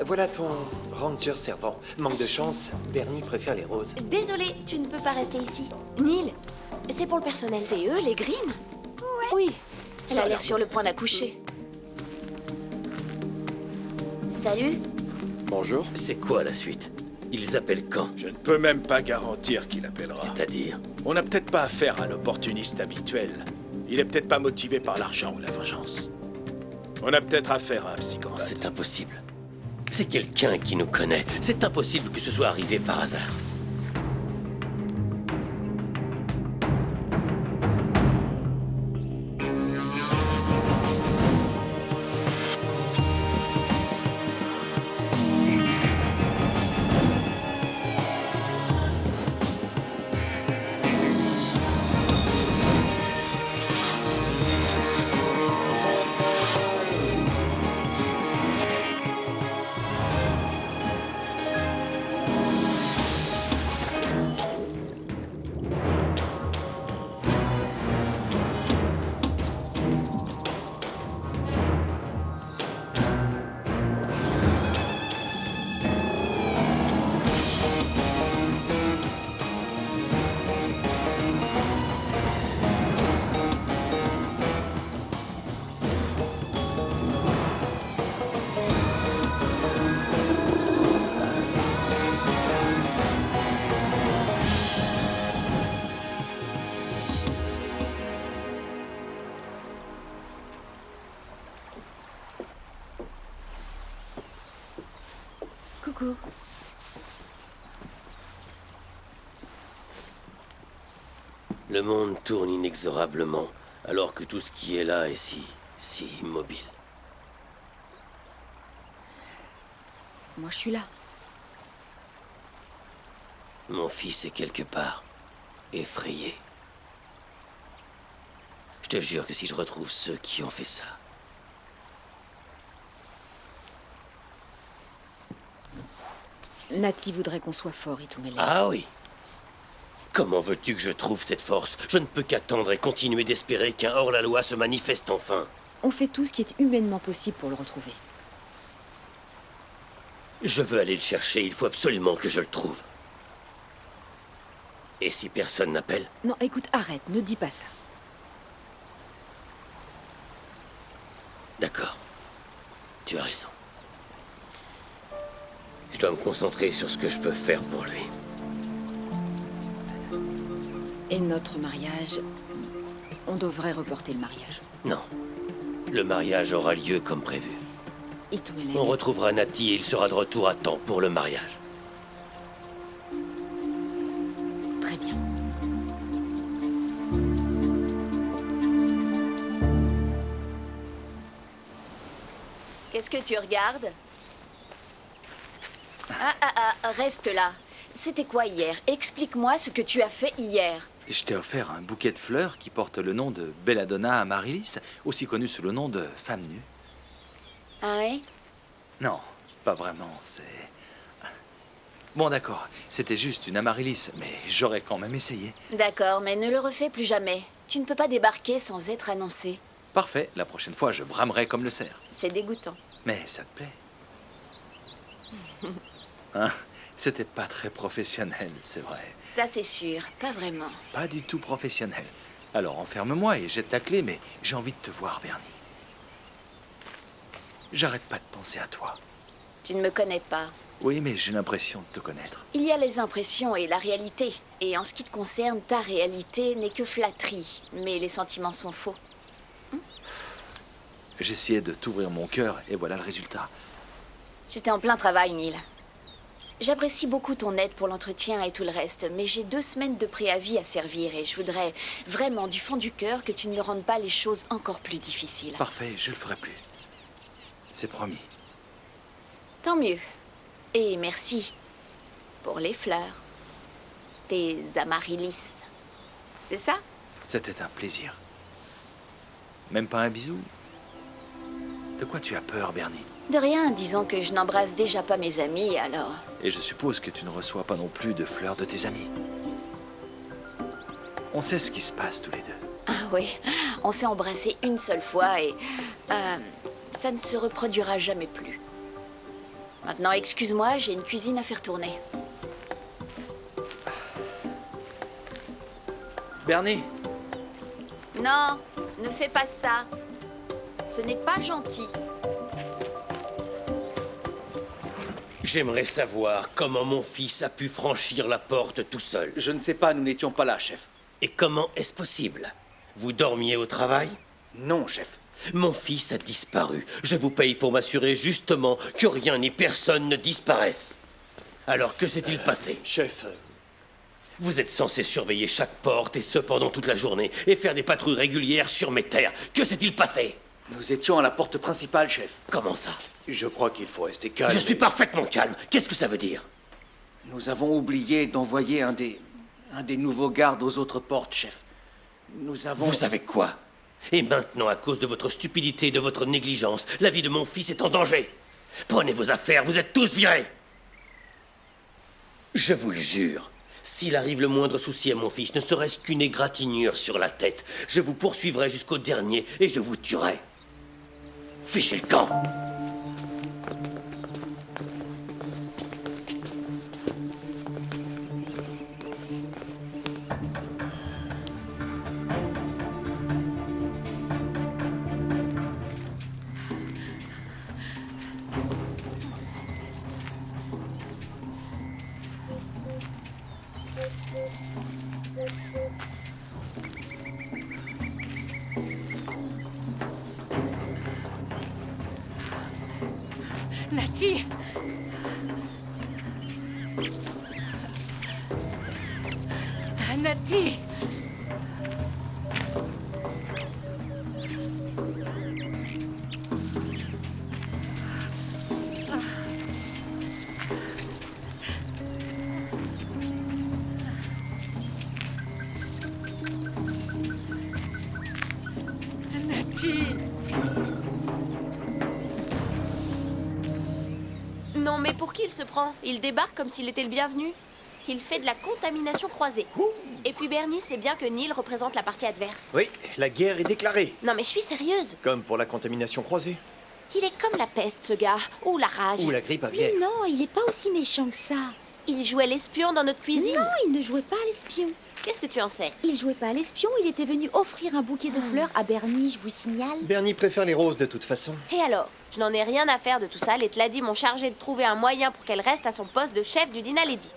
Voilà ton ranger servant. Manque de chance, Bernie préfère les roses. Désolé, tu ne peux pas rester ici. Neil, c'est pour le personnel. C'est eux, les Grimm? Ouais. Oui. Elle a l'air sur le point d'accoucher. Salut. Bonjour. C'est quoi la suite? Ils appellent quand? Je ne peux même pas garantir qu'il appellera. C'est-à-dire? On n'a peut-être pas affaire à l'opportuniste habituel. Il est peut-être pas motivé par l'argent ou la vengeance. On a peut-être affaire à un psychopathe. C'est impossible. C'est quelqu'un qui nous connaît. C'est impossible que ce soit arrivé par hasard. Coucou. Le monde tourne inexorablement, alors que tout ce qui est là est si immobile. Moi, je suis là. Mon fils est quelque part, effrayé. Je te jure que si je retrouve ceux qui ont fait ça... Nati voudrait qu'on soit fort, Itumele. Ah oui. Comment veux-tu que je trouve cette force? Je ne peux qu'attendre et continuer d'espérer qu'un hors-la-loi se manifeste enfin. On fait tout ce qui est humainement possible pour le retrouver. Je veux aller le chercher, il faut absolument que je le trouve. Et si personne n'appelle? Non, écoute, arrête, ne dis pas ça. D'accord. Tu as raison. Je dois me concentrer sur ce que je peux faire pour lui. Et notre mariage... On devrait reporter le mariage. Non. Le mariage aura lieu comme prévu. Itumele... On retrouvera Nati et il sera de retour à temps pour le mariage. Très bien. Qu'est-ce que tu regardes? Reste là. C'était quoi hier? Explique-moi ce que tu as fait hier. Je t'ai offert un bouquet de fleurs qui porte le nom de Belladonna Amaryllis, aussi connue sous le nom de femme nue. Ah ouais? Non, pas vraiment, c'est... Bon, d'accord, c'était juste une amaryllis, mais j'aurais quand même essayé. D'accord, mais ne le refais plus jamais. Tu ne peux pas débarquer sans être annoncé. Parfait, la prochaine fois, je bramerai comme le cerf. C'est dégoûtant. Mais ça te plaît? Hein? C'était pas très professionnel, c'est vrai. Ça, c'est sûr. Pas vraiment. Pas du tout professionnel. Alors, enferme-moi et jette la clé, mais j'ai envie de te voir, Bernie. J'arrête pas de penser à toi. Tu ne me connais pas. Oui, mais j'ai l'impression de te connaître. Il y a les impressions et la réalité. Et en ce qui te concerne, ta réalité n'est que flatterie. Mais les sentiments sont faux. J'essayais de t'ouvrir mon cœur, et voilà le résultat. J'étais en plein travail, Neil. J'apprécie beaucoup ton aide pour l'entretien et tout le reste, mais j'ai 2 semaines de préavis à servir et je voudrais vraiment du fond du cœur que tu ne me rendes pas les choses encore plus difficiles. Parfait, je le ferai plus. C'est promis. Tant mieux. Et merci pour les fleurs. Tes amaryllis. C'est ça? C'était un plaisir. Même pas un bisou? De quoi tu as peur, Bernie? De rien, disons que je n'embrasse déjà pas mes amis, alors... Et je suppose que tu ne reçois pas non plus de fleurs de tes amis. On sait ce qui se passe tous les deux. Ah oui, on s'est embrassé une seule fois et... ça ne se reproduira jamais plus. Maintenant, excuse-moi, j'ai une cuisine à faire tourner. Bernie, Non, ne fais pas ça. Ce n'est pas gentil. J'aimerais savoir comment mon fils a pu franchir la porte tout seul. Je ne sais pas, nous n'étions pas là, chef. Et comment est-ce possible? Vous dormiez au travail? Non, chef. Mon fils a disparu. Je vous paye pour m'assurer justement que rien ni personne ne disparaisse. Alors que s'est-il passé? Chef, Vous êtes censé surveiller chaque porte et ce pendant toute la journée et faire des patrouilles régulières sur mes terres. Que s'est-il passé? Nous étions à la porte principale, chef. Comment ça? je crois qu'il faut rester calme. Je suis et- parfaitement calme. Qu'est-ce que ça veut dire? Nous avons oublié d'envoyer un des nouveaux gardes aux autres portes, chef. Nous avons... Vous savez quoi? Et maintenant, à cause de votre stupidité et de votre négligence, la vie de mon fils est en danger. Prenez vos affaires, vous êtes tous virés. Je vous le jure, s'il arrive le moindre souci à mon fils, ne serait-ce qu'une égratignure sur la tête, je vous poursuivrai jusqu'au dernier et je vous tuerai. Fichez le camp. Nati! Nati! Nati! Non, mais pour qui il se prend? Il débarque comme s'il était le bienvenu. Il fait de la contamination croisée. Et puis Bernie sait bien que Neil représente la partie adverse. Oui, la guerre est déclarée. Non, mais je suis sérieuse. Comme pour la contamination croisée. Il est comme la peste, ce gars. Ou la rage. Ou la grippe aviaire. Mais non, il est pas aussi méchant que ça. Il jouait l'espion dans notre cuisine. Non, il ne jouait pas à l'espion. Qu'est-ce que tu en sais? Il jouait pas à l'espion, il était venu offrir un bouquet de fleurs à Bernie, je vous signale. Bernie préfère les roses de toute façon. Et alors? Je n'en ai rien à faire de tout ça. Les Tladi m'ont chargé de trouver un moyen pour qu'elle reste à son poste de chef du Dinaledi.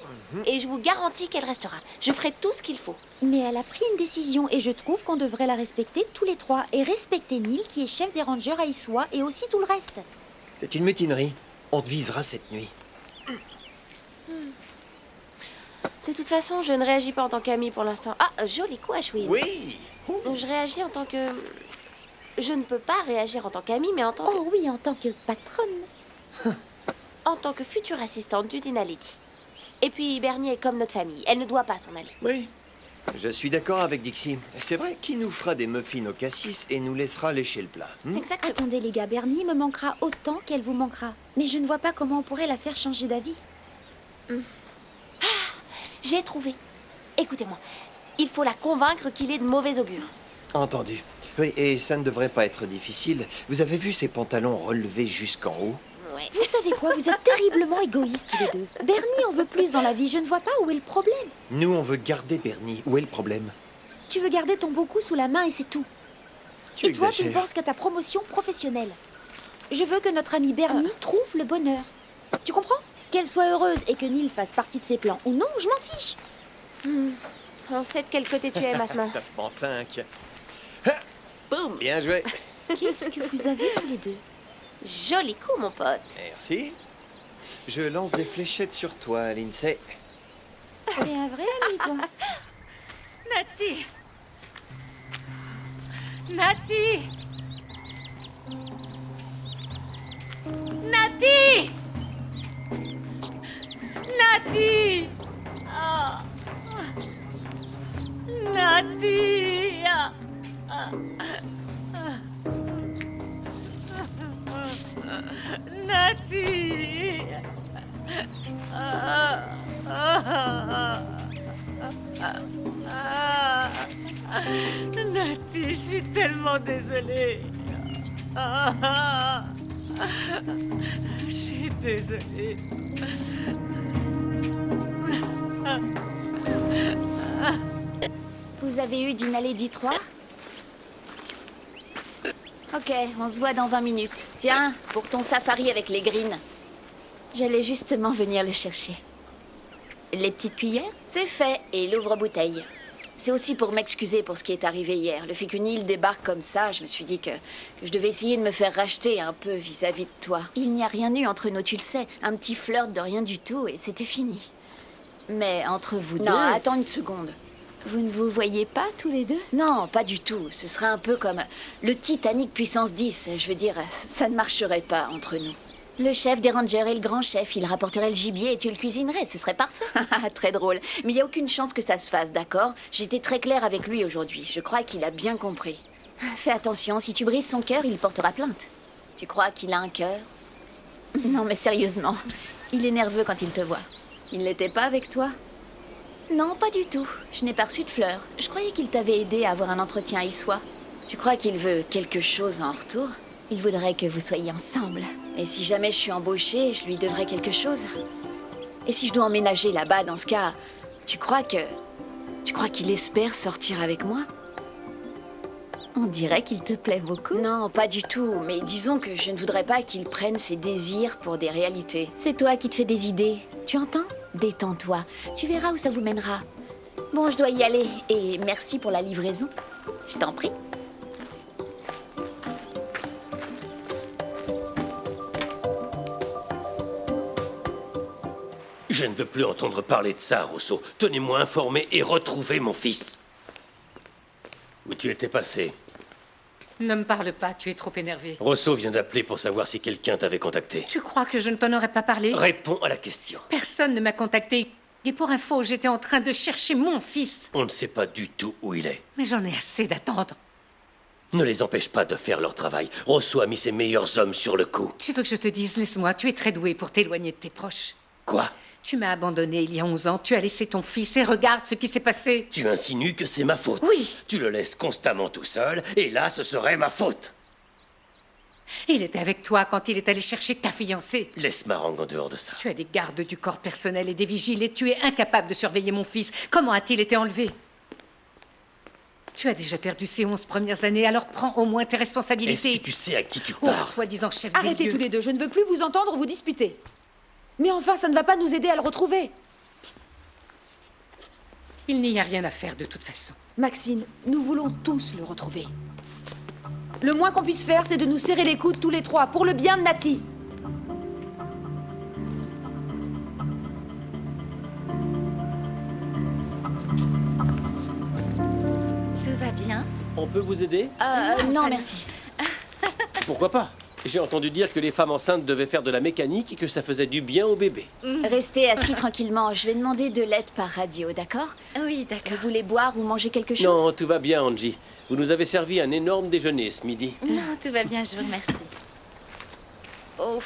Et je vous garantis qu'elle restera. Je ferai tout ce qu'il faut. Mais elle a pris une décision et je trouve qu'on devrait la respecter tous les trois. Et respecter Neil, qui est chef des rangers à Issois, et aussi tout le reste. C'est une mutinerie. On te visera cette nuit. De toute façon, je ne réagis pas en tant qu'ami pour l'instant. Ah, joli coup, Ashwin. Oui. Je réagis en tant que... Je ne peux pas réagir en tant qu'ami, mais en tant que... Oh oui, en tant que patronne. en tant que future assistante du Dinaledi. Et puis, Bernie est comme notre famille. Elle ne doit pas s'en aller. Oui. Je suis d'accord avec Dixie. C'est vrai qu'il nous fera des muffins au cassis et nous laissera lécher le plat. Exactement. Attendez les gars, Bernie me manquera autant qu'elle vous manquera. Mais je ne vois pas comment on pourrait la faire changer d'avis. J'ai trouvé. Écoutez-moi. Il faut la convaincre qu'il est de mauvais augure. Entendu. Oui, et ça ne devrait pas être difficile. Vous avez vu ces pantalons relevés jusqu'en haut? Ouais. Vous savez quoi, vous êtes terriblement égoïstes tous les deux. Bernie en veut plus dans la vie, je ne vois pas où est le problème. Nous, on veut garder Bernie. Où est le problème? Tu veux garder ton beau coup sous la main et c'est tout. Tu Et toi, tu ne exagères. penses qu'à ta promotion professionnelle. Je veux que notre ami Bernie trouve le bonheur. Tu comprends? Qu'elle soit heureuse et que Neil fasse partie de ses plans ou non, je m'en fiche. On sait de quel côté tu es maintenant. Tapement 5. Boum. Bien joué. Qu'est-ce que vous avez tous les deux? Joli coup, mon pote. Merci. Je lance des fléchettes sur toi, Lindsay. T'es un vrai ami, toi. Nati. Nati. Nati. Nati. Ah. Nati. Ah. Nati. Nati, je suis tellement désolée. Je suis désolée. Vous avez eu Dinaledi 3? Ok, on se voit dans 20 minutes. Tiens, pour ton safari avec les greens. J'allais justement venir le chercher. Les petites cuillères? C'est fait, et l'ouvre-bouteille. C'est aussi pour m'excuser pour ce qui est arrivé hier. Le fait que Neil débarque comme ça, je me suis dit que je devais essayer de me faire racheter un peu vis-à-vis de toi. Il n'y a rien eu entre nous, tu le sais. Un petit flirt de rien du tout, et c'était fini. Mais entre vous deux... Non, attends une seconde. Vous ne vous voyez pas tous les deux? Non, pas du tout. Ce serait un peu comme le Titanic puissance 10. Je veux dire, ça ne marcherait pas entre nous. Le chef des rangers et le grand chef, il rapporterait le gibier et tu le cuisinerais. Ce serait parfait. Très drôle. Mais il n'y a aucune chance que ça se fasse, d'accord? J'étais très claire avec lui aujourd'hui. Je crois qu'il a bien compris. Fais attention, si tu brises son cœur, il portera plainte. Tu crois qu'il a un cœur? Non, mais sérieusement. Il est nerveux quand il te voit. Il n'était pas avec toi? Non, pas du tout. Je n'ai pas reçu de fleurs. Je croyais qu'il t'avait aidé à avoir un entretien à Issois. Tu crois qu'il veut quelque chose en retour? Il voudrait que vous soyez ensemble. Et si jamais je suis embauchée, je lui devrais quelque chose. Et si je dois emménager là-bas, dans ce cas, tu crois qu'il espère sortir avec moi? On dirait qu'il te plaît beaucoup. Non, pas du tout. Mais disons que je ne voudrais pas qu'il prenne ses désirs pour des réalités. C'est toi qui te fais des idées. Tu entends? Détends-toi. Tu verras où ça vous mènera. Bon, je dois y aller. Et merci pour la livraison. Je t'en prie. Je ne veux plus entendre parler de ça, Rosso. Tenez-moi informé et retrouvez mon fils. Où tu étais passé? Ne me parle pas, tu es trop énervé. Rosso vient d'appeler pour savoir si quelqu'un t'avait contacté. Tu crois que je ne t'en aurais pas parlé? Réponds à la question. Personne ne m'a contacté. Et pour info, j'étais en train de chercher mon fils. On ne sait pas du tout où il est. Mais j'en ai assez d'attendre. Ne les empêche pas de faire leur travail. Rosso a mis ses meilleurs hommes sur le coup. Tu veux que je te dise, laisse-moi, tu es très doué pour t'éloigner de tes proches. Quoi? Tu m'as abandonné il y a 11 ans, tu as laissé ton fils et regarde ce qui s'est passé. Tu insinues que c'est ma faute. Oui. Tu le laisses constamment tout seul, et là, ce serait ma faute. Il était avec toi quand il est allé chercher ta fiancée. Laisse Marang en dehors de ça. Tu as des gardes du corps personnel et des vigiles et tu es incapable de surveiller mon fils. Comment a-t-il été enlevé? Tu as déjà perdu ces 11 premières années, alors prends au moins tes responsabilités. Est-ce que tu sais à qui tu Oh, parles? soi-disant chef des lieux. Arrêtez tous les deux, je ne veux plus vous entendre vous disputer. Mais enfin, ça ne va pas nous aider à le retrouver. Il n'y a rien à faire de toute façon. Maxine, nous voulons tous le retrouver. Le moins qu'on puisse faire, c'est de nous serrer les coudes tous les trois, pour le bien de Nati. Tout va bien? On peut vous aider? Non, merci. Pourquoi pas? J'ai entendu dire que les femmes enceintes devaient faire de la mécanique et que ça faisait du bien au bébé. Restez assis tranquillement. Je vais demander de l'aide par radio, d'accord? Oui, d'accord. Vous voulez boire ou manger quelque chose? Non, tout va bien, Angie. Vous nous avez servi un énorme déjeuner ce midi. Non, tout va bien, je vous remercie. Oh.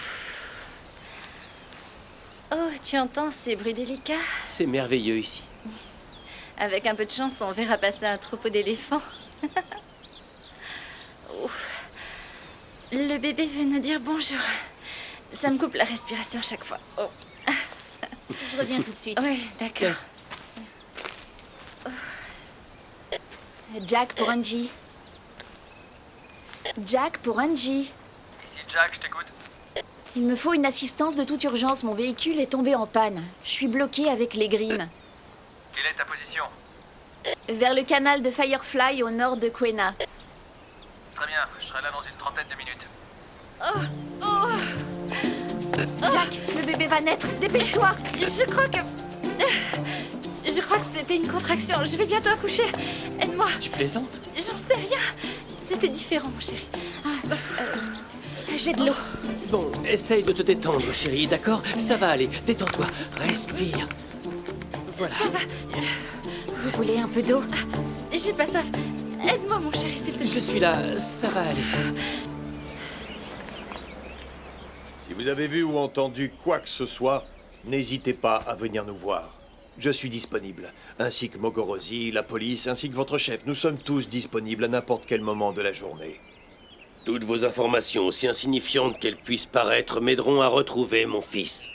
Oh, tu entends ces bruits délicats? C'est merveilleux ici. Avec un peu de chance, on verra passer un troupeau d'éléphants. Ouf. Le bébé veut nous dire bonjour. Ça me coupe la respiration à chaque fois. Oh. Je reviens tout de suite. Oui, d'accord. Jack pour Angie. Jack pour Angie. Ici Jack, je t'écoute. Il me faut une assistance de toute urgence. Mon véhicule est tombé en panne. Je suis bloquée avec les greens. Quelle est ta position? Vers le canal de Firefly au nord de Quena. Très bien, je serai là dans une trentaine de minutes. Jack, le bébé va naître. Dépêche-toi. Je crois que c'était une contraction. Je vais bientôt accoucher. Aide-moi. Tu plaisantes? J'en sais rien. C'était différent, mon chéri. J'ai de l'eau. Bon, essaye de te détendre, chérie, d'accord? Ça va aller. Détends-toi. Respire. Voilà. Ça va. Vous voulez un peu d'eau? J'ai pas soif. Aide-moi, mon chéri, s'il te plaît. Je suis là. Ça va aller. Si vous avez vu ou entendu quoi que ce soit, n'hésitez pas à venir nous voir. Je suis disponible, ainsi que Mogorosi, la police, ainsi que votre chef. Nous sommes tous disponibles à n'importe quel moment de la journée. Toutes vos informations, aussi insignifiantes qu'elles puissent paraître, m'aideront à retrouver mon fils.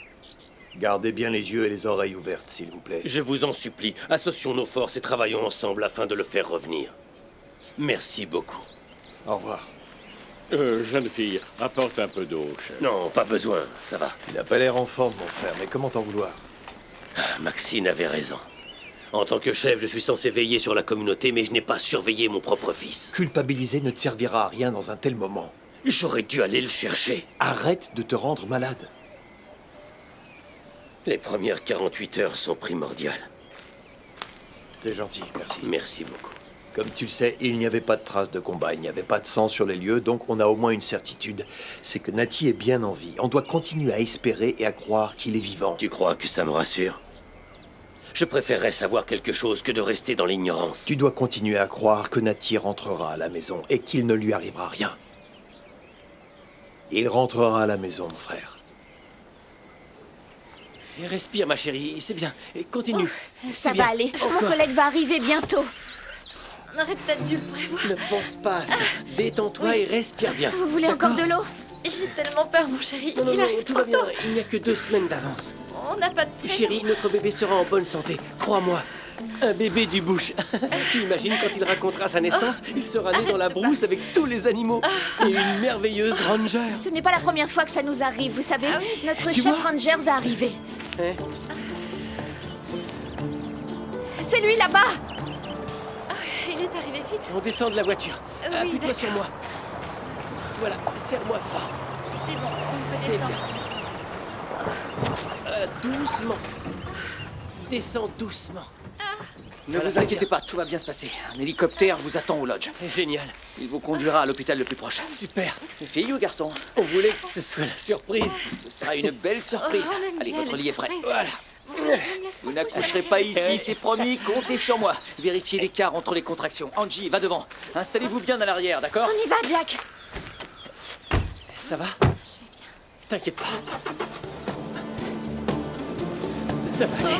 Gardez bien les yeux et les oreilles ouvertes, s'il vous plaît. Je vous en supplie, associons nos forces et travaillons ensemble afin de le faire revenir. Merci beaucoup. Au revoir. Jeune fille, apporte un peu d'eau, chef. Non, pas besoin, ça va. Il n'a pas l'air en forme, mon frère, mais comment t'en vouloir? Maxine avait raison. En tant que chef, je suis censé veiller sur la communauté, mais je n'ai pas surveillé mon propre fils. Culpabiliser ne te servira à rien dans un tel moment. J'aurais dû aller le chercher. Arrête de te rendre malade. Les premières 48 heures sont primordiales. C'est gentil, merci. Merci beaucoup. Comme tu le sais, il n'y avait pas de traces de combat, il n'y avait pas de sang sur les lieux, donc on a au moins une certitude, c'est que Nati est bien en vie. On doit continuer à espérer et à croire qu'il est vivant. Tu crois que ça me rassure? Je préférerais savoir quelque chose que de rester dans l'ignorance. Tu dois continuer à croire que Nati rentrera à la maison et qu'il ne lui arrivera rien. Il rentrera à la maison, mon frère. Et respire, ma chérie, c'est bien. Et continue. Ça va aller. Mon collègue va arriver bientôt. On aurait peut-être dû le prévoir. Ne pense pas à ça. Détends-toi et respire bien. Vous voulez encore de l'eau? J'ai tellement peur, mon chéri. Non, Il arrive tout trop va bien. tôt. Il n'y a que 2 semaines d'avance. On n'a pas de prénom. Chérie, notre bébé sera en bonne santé. Crois-moi. Un bébé du bush. Tu imagines quand il racontera sa naissance, il sera né dans la brousse avec tous les animaux. Et une merveilleuse ranger. Ce n'est pas la première fois que ça nous arrive, vous savez. Ah oui. Notre Tu chef vois ranger va arriver. Hein? C'est lui là-bas. Il est arrivé vite. On descend de la voiture. Oui, Appuie-toi d'accord. sur moi. Doucement. Voilà, serre-moi fort. C'est bon, on peut C'est descendre. Doucement. Descends doucement. Ne Voilà, vous c'est inquiétez bien. pas, tout va bien se passer. Un hélicoptère vous attend au lodge. Génial. Il vous conduira à l'hôpital le plus proche. Super. Fille ou garçon? On voulait que ce soit la surprise. Ce sera une belle surprise. Oh, on aime Allez, bien votre les lit est prêt. surprises. Voilà. Mon chéri, me laisse Vous pas n'accoucherez bouger. pas ici, c'est promis, comptez sur moi. Vérifiez l'écart entre les contractions. Angie, va devant. Installez-vous bien à l'arrière, d'accord? On y va, Jack. Ça va? Je vais bien. T'inquiète pas. Ça va aller.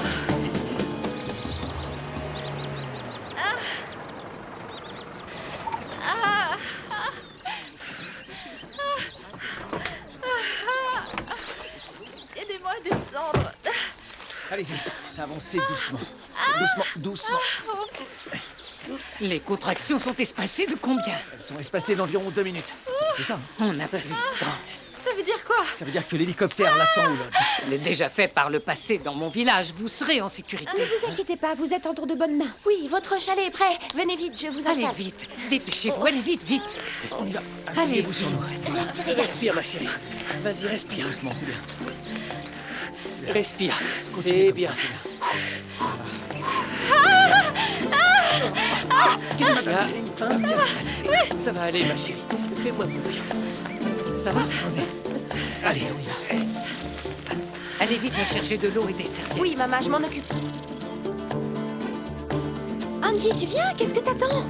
Aidez-moi à descendre. Allez-y, avancez doucement. Doucement, doucement. Les contractions sont espacées de combien? Elles sont espacées d'environ 2 minutes. C'est ça. On n'a plus le temps. Ça veut dire quoi? Ça veut dire que l'hélicoptère l'attend au lodge. Je l'ai déjà fait par le passé dans mon village. Vous serez en sécurité. Ne vous inquiétez pas, vous êtes entre de bonnes mains. Oui, votre chalet est prêt. Venez vite, je vous Allez installe. vite, dépêchez-vous, allez vite, vite. On y va. Allez, Appuyez-vous sur nous. Respire, ma chérie. Vas-y, respire. Doucement, c'est bien. Respire. Continuez C'est comme bien. ça, c'est bien. Qu'est-ce qu'il y a? Hein? Bien se passer. Ça va aller, ma chérie. Fais-moi confiance. Ça va? Allez, allez, on y va. Allez vite me chercher de l'eau et des serviettes. Oui, maman, je m'en occupe. Angie, tu viens? Qu'est-ce que t'attends?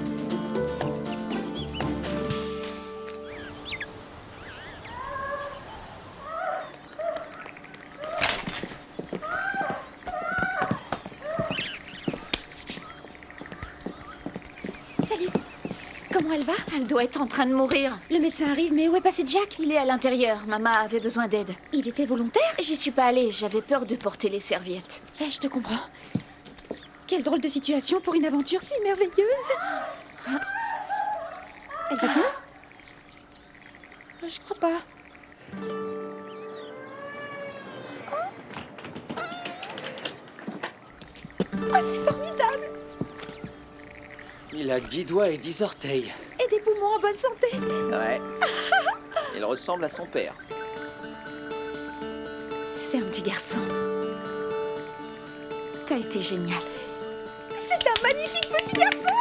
Salut. Comment elle va? Elle doit être en train de mourir. Le médecin arrive, mais où est passé Jack? Il est à l'intérieur. Maman avait besoin d'aide. Il était volontaire? J'y suis pas allée. J'avais peur de porter les serviettes. Eh, je te comprends. Quelle drôle de situation pour une aventure si merveilleuse. Ah. Elle va bien? Je crois pas. Oh, c'est formidable! Il a 10 doigts et 10 orteils. Et des poumons en bonne santé. Ouais. Il ressemble à son père. C'est un petit garçon. T'as été génial. C'est un magnifique petit garçon.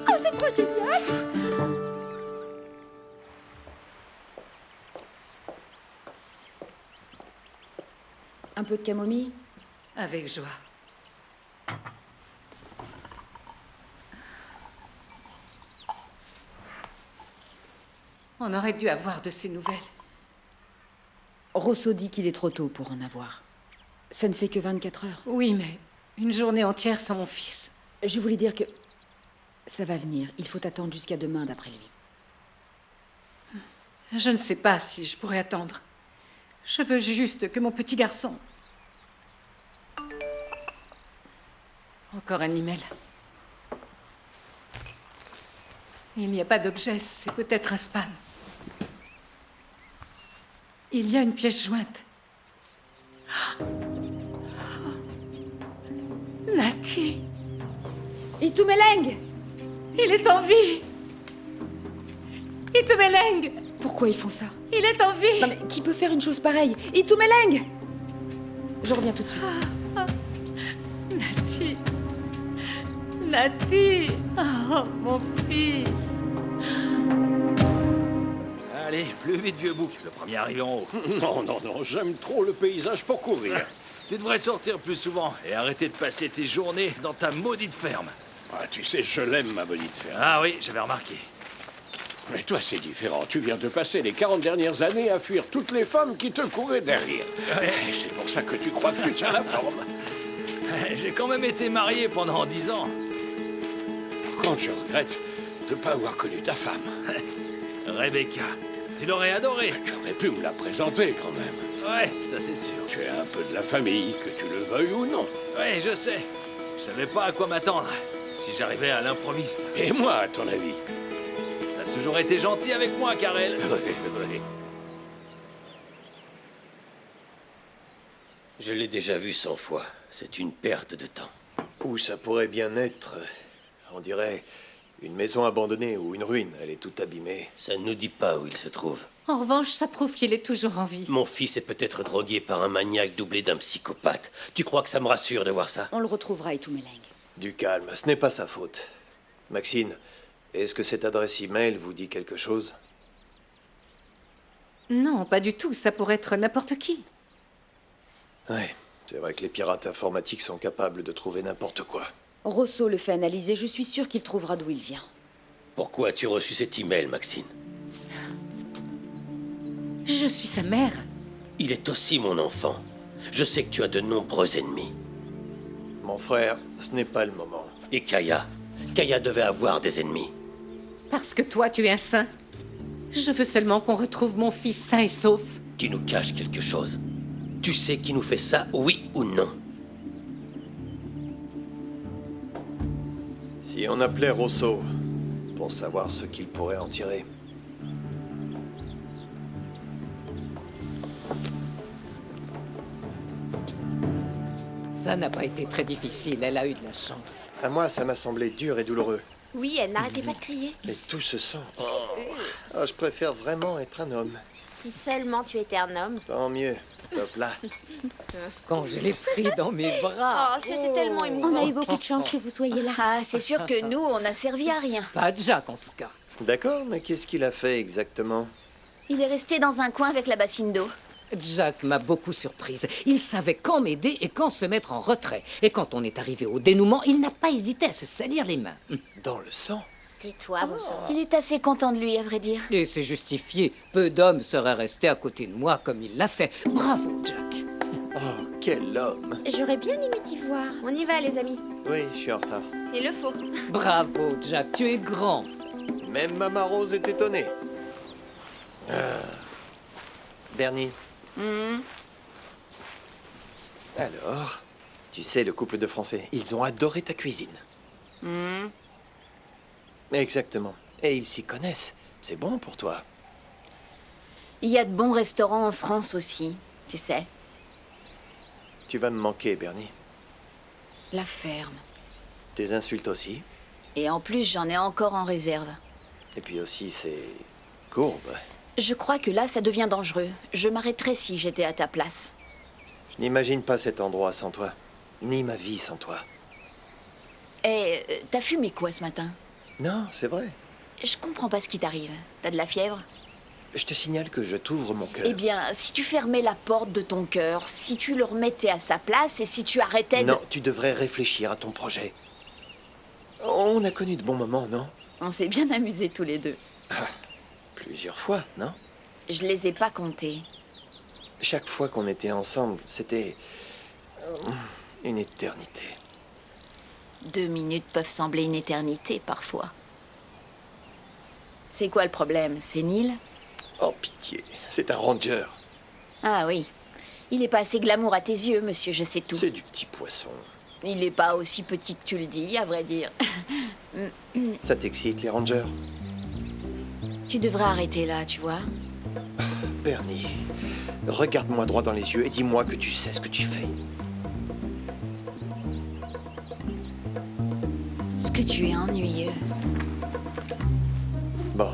Oh, c'est trop génial. Un peu de camomille? Avec joie. On aurait dû avoir de ces nouvelles. Rosso dit qu'il est trop tôt pour en avoir. Ça ne fait que 24 heures. Oui, mais une journée entière sans mon fils. Je voulais dire que Ça va venir. Il faut attendre jusqu'à demain, d'après lui. Je ne sais pas si je pourrais attendre. Je veux juste que mon petit garçon... Encore un email. Il n'y a pas d'objet, c'est peut-être un spam. Il y a une pièce jointe. Nati! Itumeleng! Il est en vie! Itumeleng! Pourquoi ils font ça? Il est en vie! Non mais qui peut faire une chose pareille? Itumeleng! Je reviens tout de suite. Nati! Nati! Oh, mon fils! Allez, plus vite, vieux bouc. Le premier arrivé en haut. Non, non, non, j'aime trop le paysage pour courir. Tu devrais sortir plus souvent et arrêter de passer tes journées dans ta maudite ferme. Ah, tu sais, je l'aime, ma maudite ferme. Ah oui, j'avais remarqué. Mais toi, c'est différent. Tu viens de passer les 40 dernières années à fuir toutes les femmes qui te couraient derrière. Et c'est pour ça que tu crois que tu tiens la forme. J'ai quand même été marié pendant 10 ans. Par contre, je regrette de ne pas avoir connu ta femme. Rebecca, tu l'aurais adorée. Tu aurais pu me la présenter quand même. Ouais, ça c'est sûr. Tu es un peu de la famille, que tu le veuilles ou non. Ouais, je sais. Je savais pas à quoi m'attendre si j'arrivais à l'improviste. Et moi, à ton avis? T'as toujours été gentil avec moi, Karel. Oui. Je l'ai déjà vu 100 fois. C'est une perte de temps. Où ça pourrait bien être, on dirait, une maison abandonnée ou une ruine. Elle est toute abîmée. Ça ne nous dit pas où il se trouve. En revanche, ça prouve qu'il est toujours en vie. Mon fils est peut-être drogué par un maniaque doublé d'un psychopathe. Tu crois que ça me rassure de voir ça? On le retrouvera, Itumeleng. Du calme, ce n'est pas sa faute. Maxine, est-ce que cette adresse email vous dit quelque chose? Non, pas du tout. Ça pourrait être n'importe qui. Ouais, c'est vrai que les pirates informatiques sont capables de trouver n'importe quoi. Rosso le fait analyser. Je suis sûre qu'il trouvera d'où il vient. Pourquoi as-tu reçu cet email, Maxine? Je suis sa mère. Il est aussi mon enfant. Je sais que tu as de nombreux ennemis. Mon frère, ce n'est pas le moment. Et Kaya? Kaya devait avoir des ennemis. Parce que toi, tu es un saint. Je veux seulement qu'on retrouve mon fils sain et sauf. Tu nous caches quelque chose. Tu sais qui nous fait ça, oui ou non? Si on appelait Rosso pour savoir ce qu'il pourrait en tirer. Ça n'a pas été très difficile, elle a eu de la chance. À moi, ça m'a semblé dur et douloureux. Oui, elle n'arrêtait pas de crier. Et tout se sent. Ah, je préfère vraiment être un homme. Si seulement tu étais un homme. Tant mieux. Top là. Quand je l'ai pris dans mes bras. Oh, c'était tellement émouvant. On a eu beaucoup de chance que vous soyez là. Ah, c'est sûr que nous, on n'a servi à rien. Pas Jack, en tout cas. D'accord, mais qu'est-ce qu'il a fait exactement? Il est resté dans un coin avec la bassine d'eau. Jack m'a beaucoup surprise. Il savait quand m'aider et quand se mettre en retrait. Et quand on est arrivé au dénouement, il n'a pas hésité à se salir les mains. Dans le sang? Tais-toi, bon sang. Il est assez content de lui, à vrai dire. Et c'est justifié. Peu d'hommes seraient restés à côté de moi comme il l'a fait. Bravo, Jack. Oh, quel homme! J'aurais bien aimé t'y voir. On y va, les amis. Oui, je suis en retard. Il le faut. Bravo, Jack, tu es grand. Même Mama Rose est étonnée. Bernie. Alors, tu sais, le couple de Français, ils ont adoré ta cuisine. Exactement. Et ils s'y connaissent. C'est bon pour toi. Il y a de bons restaurants en France aussi, tu sais. Tu vas me manquer, Bernie. La ferme. Tes insultes aussi. Et en plus, j'en ai encore en réserve. Et puis aussi, c'est courbe. Je crois que là, ça devient dangereux. Je m'arrêterais si j'étais à ta place. Je n'imagine pas cet endroit sans toi. Ni ma vie sans toi. Eh, t'as fumé quoi ce matin? Non, c'est vrai. Je comprends pas ce qui t'arrive. T'as de la fièvre? Je te signale que je t'ouvre mon cœur. Eh bien, si tu fermais la porte de ton cœur, si tu le remettais à sa place et si tu arrêtais de... Non, tu devrais réfléchir à ton projet. On a connu de bons moments, non? On s'est bien amusés tous les deux. Plusieurs fois, non? Je les ai pas comptés. Chaque fois qu'on était ensemble, c'était une éternité. 2 minutes peuvent sembler une éternité parfois. C'est quoi le problème? C'est Neil? Oh, pitié, c'est un ranger. Ah oui. Il est pas assez glamour à tes yeux, monsieur, je sais tout. C'est du petit poisson. Il est pas aussi petit que tu le dis, à vrai dire. Ça t'excite, les rangers? Tu devrais arrêter là, tu vois. Bernie, regarde-moi droit dans les yeux et dis-moi que tu sais ce que tu fais. Ce que tu es ennuyeux. Bon.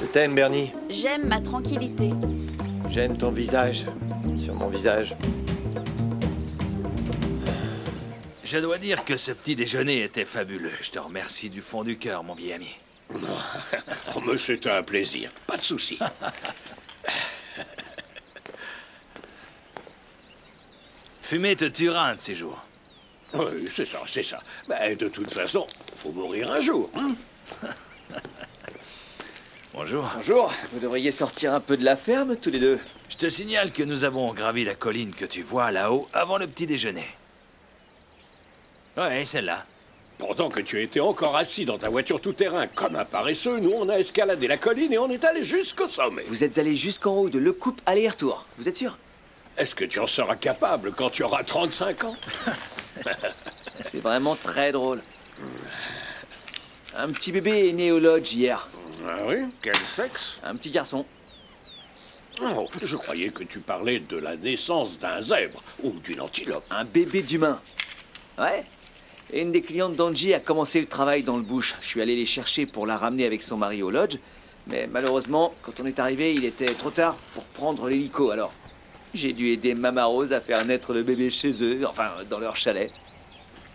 Je t'aime, Bernie. J'aime ma tranquillité. J'aime ton visage. Sur mon visage. Je dois dire que ce petit déjeuner était fabuleux. Je te remercie du fond du cœur, mon vieil ami. Oh, mais c'était un plaisir. Pas de souci. Fumer te tuera un de ces jours. Oui, c'est ça, c'est ça. Ben, de toute façon, faut mourir un jour. Hein? Bonjour. Bonjour, vous devriez sortir un peu de la ferme, tous les deux. Je te signale que nous avons gravi la colline que tu vois là-haut avant le petit déjeuner. Ouais, celle-là. Pendant que tu étais encore assis dans ta voiture tout-terrain comme un paresseux, nous, on a escaladé la colline et on est allé jusqu'au sommet. Vous êtes allé jusqu'en haut de Le Coupe aller-retour, vous êtes sûr? Est-ce que tu en seras capable quand tu auras 35 ans? C'est vraiment très drôle. Un petit bébé est né au lodge hier. Ah oui? Quel sexe? Un petit garçon. Oh, je croyais que tu parlais de la naissance d'un zèbre ou d'une antilope. Un bébé d'humain. Ouais. Et une des clientes d'Angie a commencé le travail dans le bush. Je suis allé les chercher pour la ramener avec son mari au lodge. Mais malheureusement, quand on est arrivé, il était trop tard pour prendre l'hélico. Alors, j'ai dû aider Mama Rose à faire naître le bébé chez eux, enfin, dans leur chalet.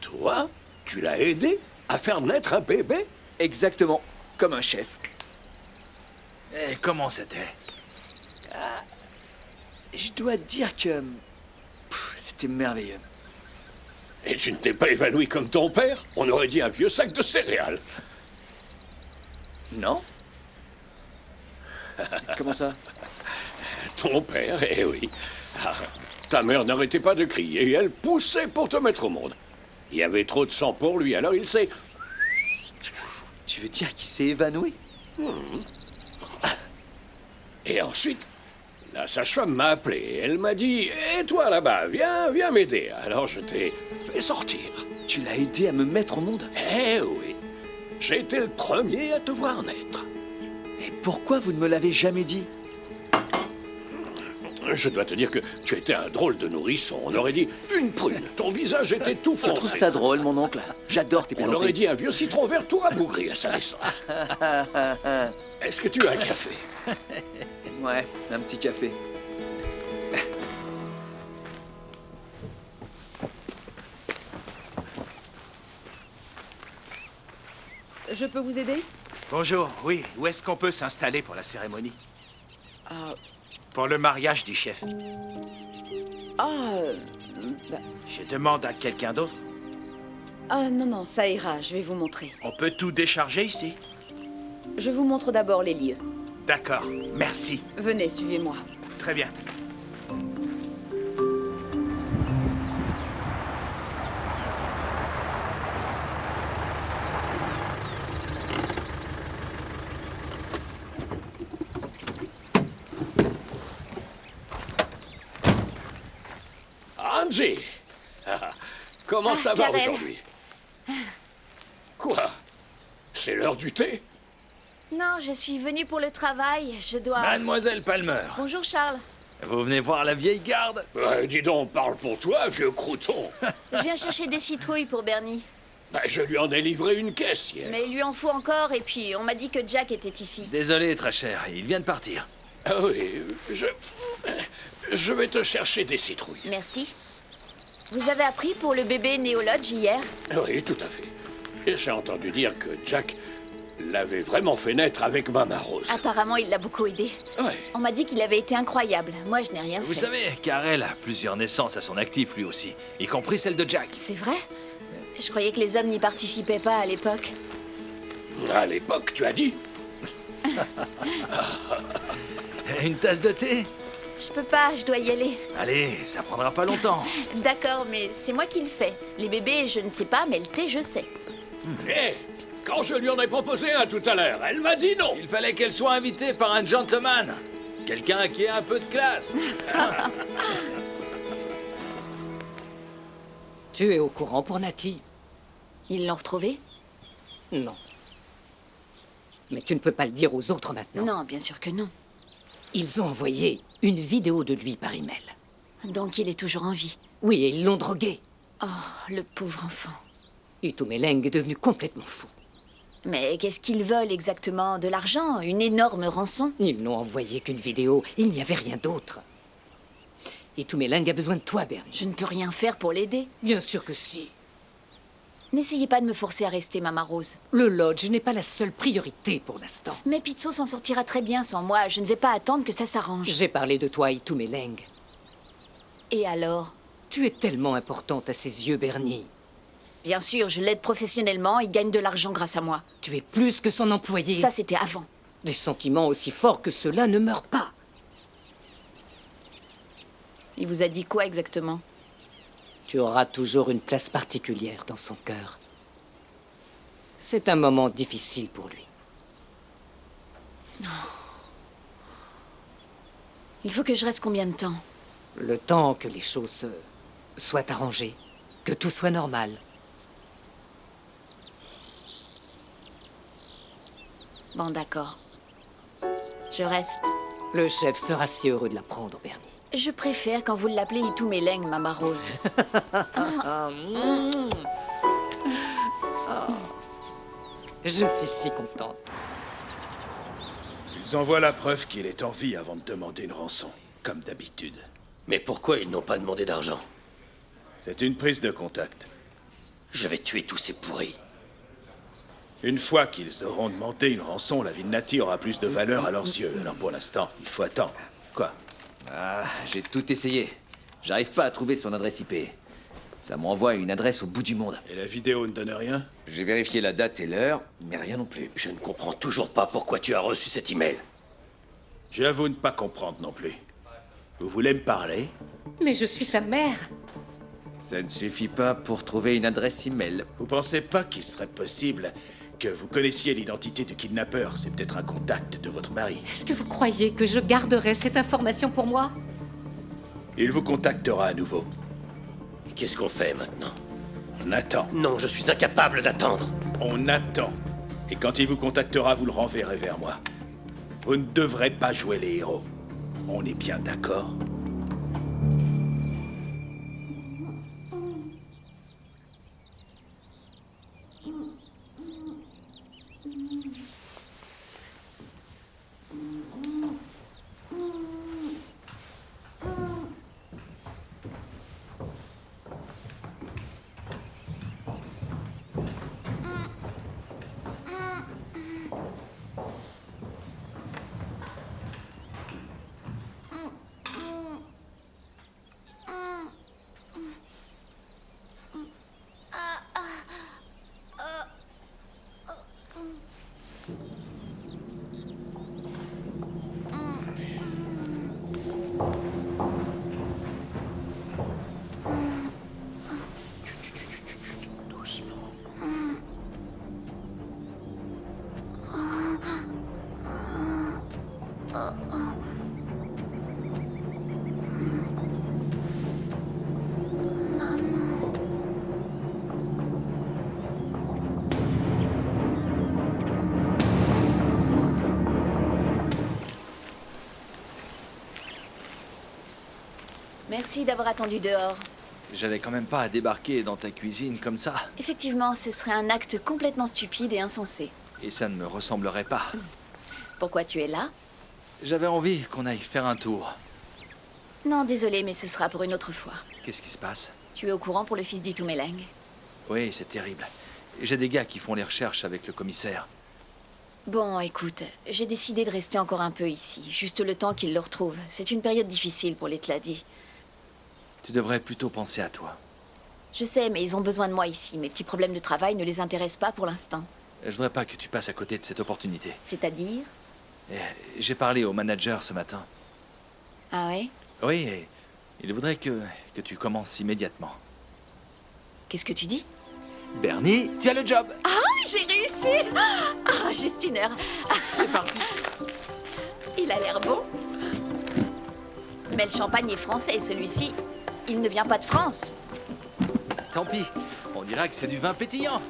Toi? Tu l'as aidé à faire naître un bébé? Exactement, comme un chef. Et comment c'était? Je dois dire que... c'était merveilleux. Et tu ne t'es pas évanoui comme ton père? On aurait dit un vieux sac de céréales. Non? Comment ça? Ton père, eh oui. Ah, ta mère n'arrêtait pas de crier et elle poussait pour te mettre au monde. Il y avait trop de sang pour lui, alors il s'est... Tu veux dire qu'il s'est évanoui? Et ensuite, la sage-femme m'a appelé et elle m'a dit « Et toi là-bas, viens m'aider. » Alors je t'ai fait sortir. Tu l'as aidé à me mettre au monde? Eh oui. J'ai été le premier à te voir naître. Et pourquoi vous ne me l'avez jamais dit? Je dois te dire que tu étais un drôle de nourrisson. On aurait dit une prune. Ton visage était tout foncé. Je trouve ça drôle, mon oncle. J'adore tes On plaisanteries. aurait dit un vieux citron vert tout rabougri à sa naissance. Est-ce que tu as un café? Ouais, un petit café. Je peux vous aider? Bonjour, oui. Où est-ce qu'on peut s'installer pour la cérémonie? Pour le mariage du chef. Je demande à quelqu'un d'autre. Ah non, non, ça ira, je vais vous montrer. On peut tout décharger ici? Je vous montre d'abord les lieux. D'accord, merci. Venez, suivez-moi. Très bien. Angie! Comment ça va Karel. aujourd'hui? Quoi? C'est l'heure du thé? Non, je suis venue pour le travail. Je dois... Mademoiselle Palmer, Bonjour, Charles. vous venez voir la vieille garde? Dis donc, parle pour toi, vieux crouton. Je viens chercher des citrouilles pour Bernie. Je lui en ai livré une caisse hier. Mais il lui en faut encore, et puis on m'a dit que Jack était ici. Désolé, très cher, il vient de partir. Ah oui, je vais te chercher des citrouilles. Merci. Vous avez appris pour le bébé né au lodge hier? Oui, tout à fait. Et j'ai entendu dire que Jack l'avait vraiment fait naître avec Mama Rose. Apparemment, il l'a beaucoup aidé. Ouais. On m'a dit qu'il avait été incroyable. Moi, je n'ai rien fait. Vous savez, Karel a plusieurs naissances à son actif lui aussi, y compris celle de Jack. C'est vrai? Je croyais que les hommes n'y participaient pas à l'époque. À l'époque, tu as dit? Une tasse de thé? Je peux pas, je dois y aller. Allez, ça prendra pas longtemps. D'accord, mais c'est moi qui le fais. Les bébés, je ne sais pas, mais le thé, je sais. Hé, quand je lui en ai proposé un tout à l'heure, elle m'a dit non. Il fallait qu'elle soit invitée par un gentleman. Quelqu'un qui ait un peu de classe. Tu es au courant pour Nati? Ils l'ont retrouvé? Non. Mais tu ne peux pas le dire aux autres maintenant. Non, bien sûr que non. Ils ont envoyé une vidéo de lui par email. Donc il est toujours en vie? Oui, et ils l'ont drogué. Oh, le pauvre enfant. Itumeleng est devenu complètement fou. Mais qu'est-ce qu'ils veulent exactement? De l'argent? Une énorme rançon? Ils n'ont envoyé qu'une vidéo. Il n'y avait rien d'autre. Itumeleng a besoin de toi, Bernie. Je ne peux rien faire pour l'aider. Bien sûr que si. N'essayez pas de me forcer à rester, Mama Rose. Le lodge n'est pas la seule priorité pour l'instant. Mais Pizzo s'en sortira très bien sans moi. Je ne vais pas attendre que ça s'arrange. J'ai parlé de toi, Itumeleng. Et alors? Tu es tellement importante à ses yeux, Bernie. Bien sûr, je l'aide professionnellement. Il gagne de l'argent grâce à moi. Tu es plus que son employé. Ça, c'était avant. Des sentiments aussi forts que cela ne meurent pas. Il vous a dit quoi exactement? Tu auras toujours une place particulière dans son cœur. C'est un moment difficile pour lui. Non. Il faut que je reste combien de temps? Le temps que les choses soient arrangées, que tout soit normal. Bon, d'accord. Je reste. Le chef sera si heureux de l'apprendre, Bernie. Je préfère quand vous l'appelez Itumeleng, Mama Rose. Je suis si contente. Ils envoient la preuve qu'il est en vie avant de demander une rançon, comme d'habitude. Mais pourquoi ils n'ont pas demandé d'argent? C'est une prise de contact. Je vais tuer tous ces pourris. Une fois qu'ils auront demandé une rançon, la vie de Nati aura plus de valeur à leurs yeux. Alors pour l'instant, il faut attendre. Quoi? Ah, j'ai tout essayé. J'arrive pas à trouver son adresse IP. Ça m'envoie une adresse au bout du monde. Et la vidéo ne donne rien? J'ai vérifié la date et l'heure, mais rien non plus. Je ne comprends toujours pas pourquoi tu as reçu cet email. J'avoue ne pas comprendre non plus. Vous voulez me parler? Mais je suis sa mère. Ça ne suffit pas pour trouver une adresse email. Vous pensez pas qu'il serait possible que vous connaissiez l'identité du kidnappeur? C'est peut-être un contact de votre mari. Est-ce que vous croyez que je garderai cette information pour moi? Il vous contactera à nouveau. Qu'est-ce qu'on fait maintenant? On attend. Non, je suis incapable d'attendre. On attend. Et quand il vous contactera, vous le renverrez vers moi. Vous ne devrez pas jouer les héros. On est bien d'accord? Merci d'avoir attendu dehors. J'allais quand même pas débarquer dans ta cuisine comme ça. Effectivement, ce serait un acte complètement stupide et insensé. Et ça ne me ressemblerait pas. Pourquoi tu es là? J'avais envie qu'on aille faire un tour. Non, désolé, mais ce sera pour une autre fois. Qu'est-ce qui se passe? Tu es au courant pour le fils d'Itumeleng? Oui, c'est terrible. J'ai des gars qui font les recherches avec le commissaire. Bon, écoute, j'ai décidé de rester encore un peu ici, juste le temps qu'ils le retrouvent. C'est une période difficile pour les Tladi. Tu devrais plutôt penser à toi. Je sais, mais ils ont besoin de moi ici. Mes petits problèmes de travail ne les intéressent pas pour l'instant. Je voudrais pas que tu passes à côté de cette opportunité. C'est-à-dire? J'ai parlé au manager ce matin. Ah ouais? Oui, et il voudrait que tu commences immédiatement. Qu'est-ce que tu dis? Bernie, tu as le job. Ah, j'ai réussi! Ah, juste une heure. C'est parti. Il a l'air bon. Mais le champagne est français, celui-ci, il ne vient pas de France. Tant pis, on dira que c'est du vin pétillant.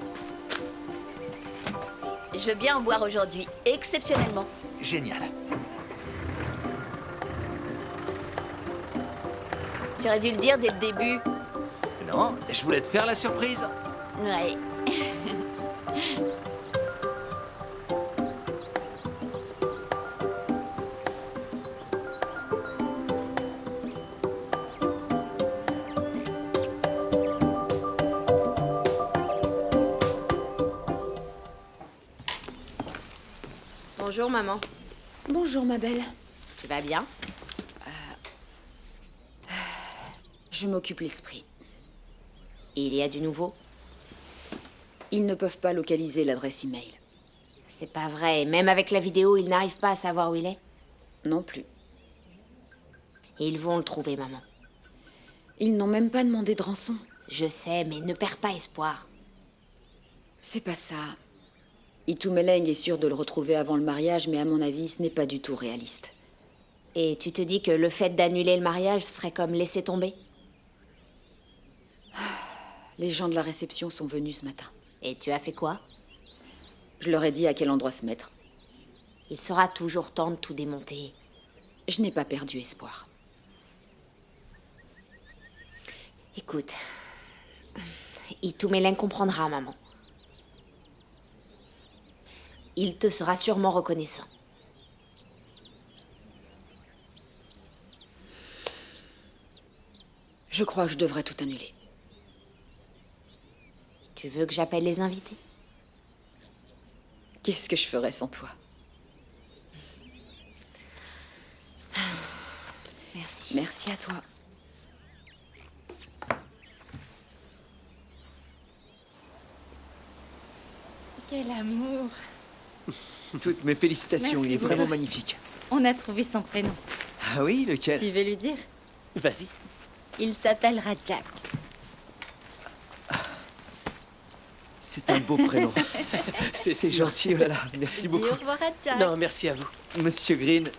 Je veux bien en boire aujourd'hui, exceptionnellement. Génial. Tu aurais dû le dire dès le début. Non, je voulais te faire la surprise. Ouais. Bonjour, maman. Bonjour, ma belle. Tu vas bien? Je m'occupe l'esprit. Il y a du nouveau? Ils ne peuvent pas localiser l'adresse email. C'est pas vrai. Même avec la vidéo, ils n'arrivent pas à savoir où il est? Non plus. Ils vont le trouver, maman. Ils n'ont même pas demandé de rançon. Je sais, mais ne perds pas espoir. C'est pas ça. Itumeleng est sûr de le retrouver avant le mariage, mais à mon avis, ce n'est pas du tout réaliste. Et tu te dis que le fait d'annuler le mariage serait comme laisser tomber? Les gens de la réception sont venus ce matin. Et tu as fait quoi? Je leur ai dit à quel endroit se mettre. Il sera toujours temps de tout démonter. Je n'ai pas perdu espoir. Écoute, Itumeleng comprendra, maman. Il te sera sûrement reconnaissant. Je crois que je devrais tout annuler. Tu veux que j'appelle les invités? Qu'est-ce que je ferais sans toi? Merci. Merci à toi. Quel amour! Toutes mes félicitations, Merci il est vraiment beaucoup. magnifique. On a trouvé son prénom. Ah oui, lequel? Tu veux lui dire? Vas-y. Il s'appellera Jack. C'est un beau prénom. C'est gentil, oh là là. Merci Dis beaucoup. au revoir à Jack. Non, merci à vous. Monsieur Green,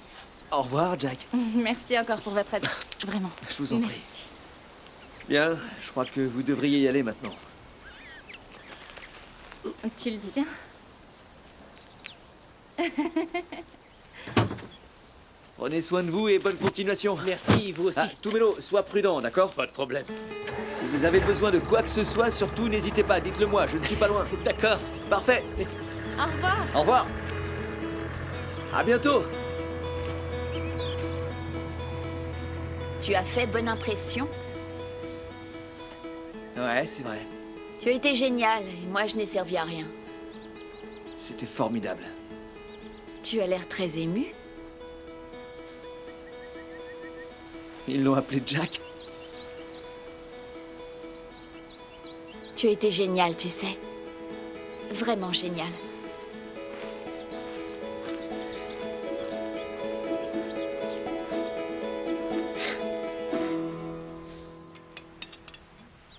au revoir, Jack. Merci encore pour votre aide. Vraiment. Je vous en prie. Merci. Bien, je crois que vous devriez y aller maintenant. Tu le tiens? Prenez soin de vous et bonne continuation. Merci, vous aussi. Ah, Tumelo, sois prudent, d'accord? Pas de problème. Si vous avez besoin de quoi que ce soit, surtout n'hésitez pas, dites-le moi, je ne suis pas loin. D'accord. Parfait. Au revoir. Au revoir. À bientôt. Tu as fait bonne impression. Ouais, c'est vrai. Tu as été génial, et moi je n'ai servi à rien. C'était formidable. Tu as l'air très ému. Ils l'ont appelé Jack. Tu as été génial, tu sais. Vraiment génial.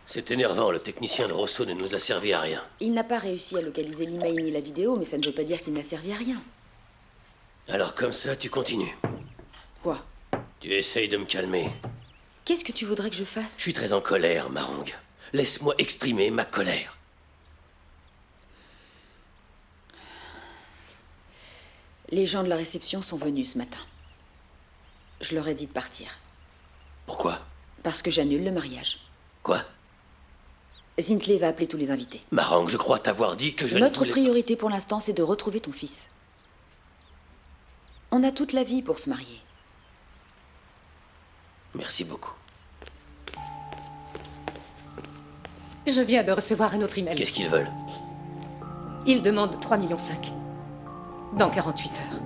C'est énervant, le technicien de Rosso ne nous a servi à rien. Il n'a pas réussi à localiser l'email ni la vidéo, mais ça ne veut pas dire qu'il n'a servi à rien. Alors comme ça, tu continues. Quoi? Tu essayes de me calmer. Qu'est-ce que tu voudrais que je fasse? Je suis très en colère, Marang. Laisse-moi exprimer ma colère. Les gens de la réception sont venus ce matin. Je leur ai dit de partir. Pourquoi? Parce que j'annule le mariage. Quoi? Zintley va appeler tous les invités. Marang, je crois t'avoir dit que je ne Notre voulais priorité pour l'instant, c'est de retrouver ton fils. On a toute la vie pour se marier. Merci beaucoup. Je viens de recevoir un autre email. Qu'est-ce qu'ils veulent? Ils demandent 3,5 millions. Dans 48 heures.